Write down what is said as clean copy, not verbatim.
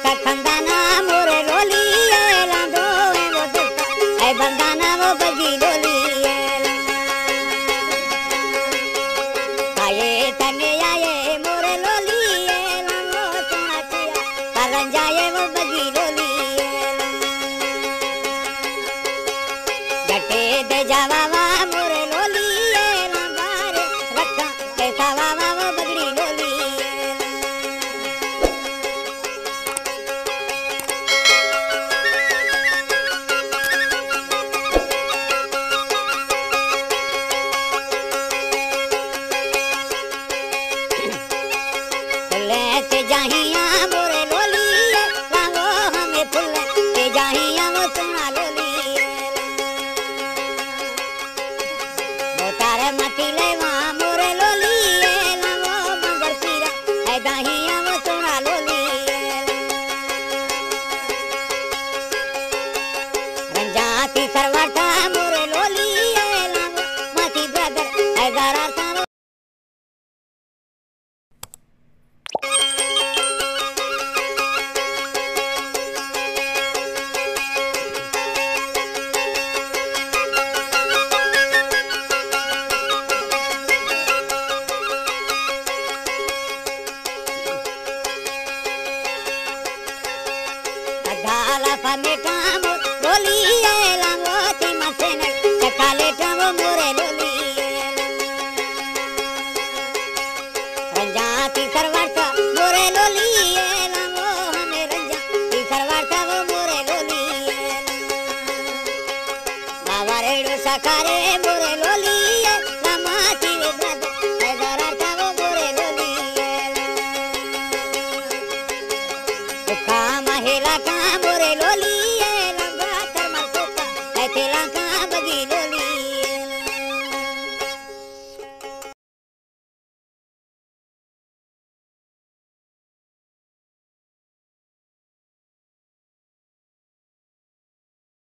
का खंदाना मोरे लोली लांदो वो दुता है बंदाना वो बगी लोली आए तने आए मोरे लोली लांदो सोना किया करन जाए वो बगी लोली गटे दे जावा वा मोरे लोली लांबारे रखा कैसा वा वो बगड़ी लोली ते जाहिया मोरे लोली लावो हमें फूल ते जाहिया वो सोना लोली वो तारे मती लेवा मोरे लोली लावो मगर पीरा है दाहिया वो सोना लोली रंजाती सरवटा मोरे लोली लावो मती ब्रदर है गारा धाला फमेटा लोली लांगो ती मसेन चकाले टावो मोरे लोली रंजाती सरवारता मोरे लोली लांगो हमें रंजाती सरवारता वो मोरे लोली बावारेडो सकारे मोरे लोली लामाती वे ब्रद है गराता वो मोरे लोली का महिला का मोरे लोली लंगा कर मसोका है तेला का